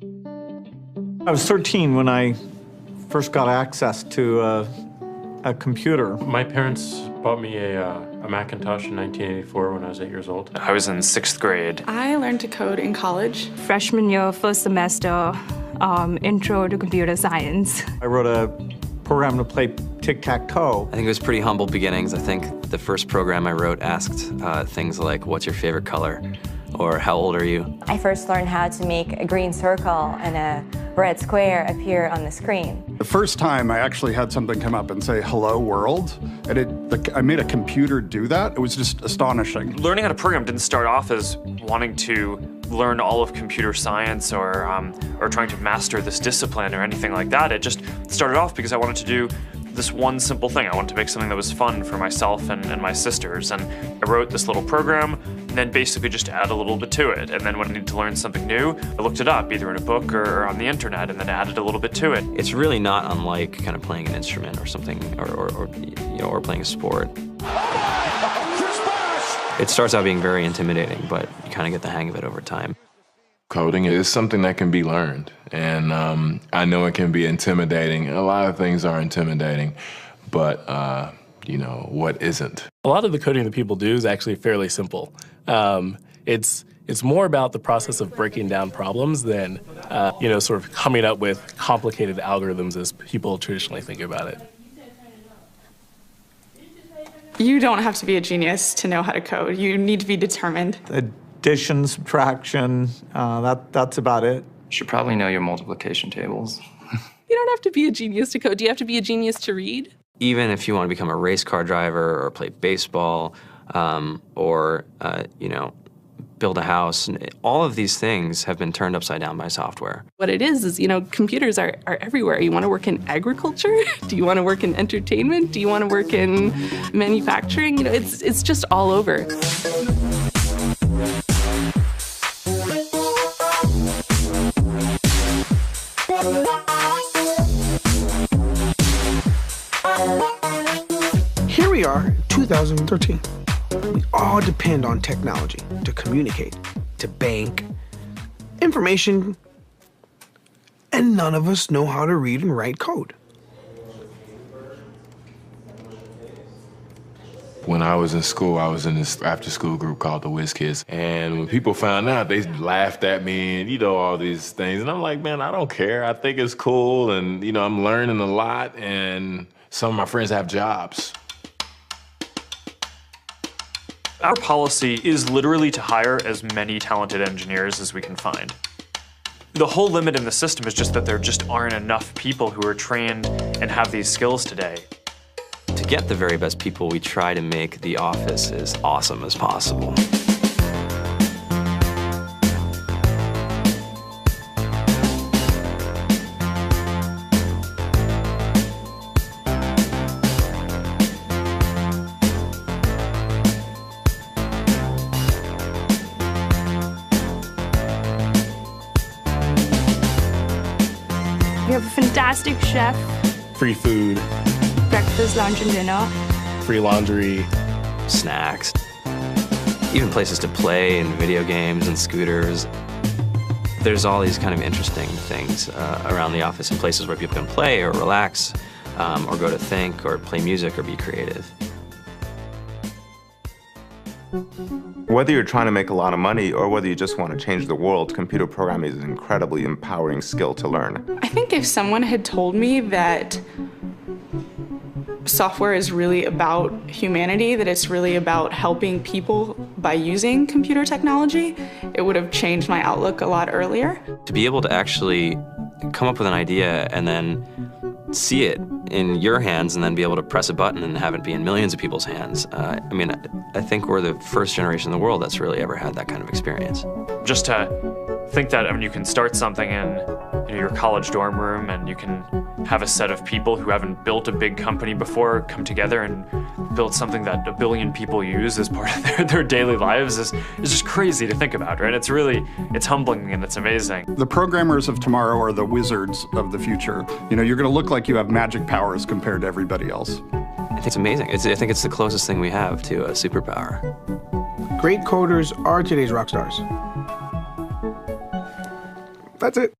I was 13 when I first got access to a computer. My parents bought me a Macintosh in 1984 when I was 8 years old. I was in 6th grade. I learned to code in college. Freshman year, first semester, intro to computer science. I wrote a program to play tic-tac-toe. I think it was pretty humble beginnings. I think the first program I wrote asked things like, what's your favorite color? Or how old are you? I first learned how to make a green circle and a red square appear on the screen. The first time I actually had something come up and say, hello world, and I made a computer do that. It was just astonishing. Learning how to program didn't start off as wanting to learn all of computer science or trying to master this discipline or anything like that. It just started off because I wanted to do this one simple thing. I wanted to make something that was fun for myself and my sisters. And I wrote this little program and then basically just add a little bit to it. And then when I needed to learn something new, I looked it up either in a book or on the internet and then added a little bit to it. It's really not unlike kind of playing an instrument or something or playing a sport. It starts out being very intimidating, but you kind of get the hang of it over time. Coding is something that can be learned, and I know it can be intimidating. A lot of things are intimidating, but you know, what isn't? A lot of the coding that people do is actually fairly simple. It's more about the process of breaking down problems than sort of coming up with complicated algorithms as people traditionally think about it. You don't have to be a genius to know how to code. You need to be determined. Addition, subtraction, that's about it. You should probably know your multiplication tables. You don't have to be a genius to code. Do you have to be a genius to read? Even if you want to become a race car driver or play baseball or build a house, all of these things have been turned upside down by software. What it is, computers are everywhere. You want to work in agriculture? Do you want to work in entertainment? Do you want to work in manufacturing? It's just all over. Here we are, 2013. We all depend on technology to communicate, to bank, information, and none of us know how to read and write code. When I was in school, I was in this after-school group called the Whiz Kids, and when people found out, they laughed at me and, all these things. And I'm like, man, I don't care. I think it's cool, and, I'm learning a lot, and some of my friends have jobs. Our policy is literally to hire as many talented engineers as we can find. The whole limit in the system is just that there just aren't enough people who are trained and have these skills today. To get the very best people, we try to make the office as awesome as possible. We have a fantastic chef. Free food, Breakfast, lunch, and dinner. free laundry, snacks, even places to play and video games and scooters. There's all these kind of interesting things around the office and places where people can play or relax or go to think or play music or be creative. Whether you're trying to make a lot of money or whether you just want to change the world, computer programming is an incredibly empowering skill to learn. I think if someone had told me that software is really about humanity, that it's really about helping people by using computer technology, it would have changed my outlook a lot earlier. To be able to actually come up with an idea and then see it in your hands and then be able to press a button and have it be in millions of people's hands. I think we're the first generation in the world that's really ever had that kind of experience. Just to think that you can start something in your college dorm room and you can have a set of people who haven't built a big company before come together and build something that 1 billion people use as part of their daily lives is just crazy to think about, right? It's humbling and it's amazing. The programmers of tomorrow are the wizards of the future. You're going to look like you have magic powers compared to everybody else. I think it's amazing. I think it's the closest thing we have to a superpower. Great coders are today's rock stars. That's it.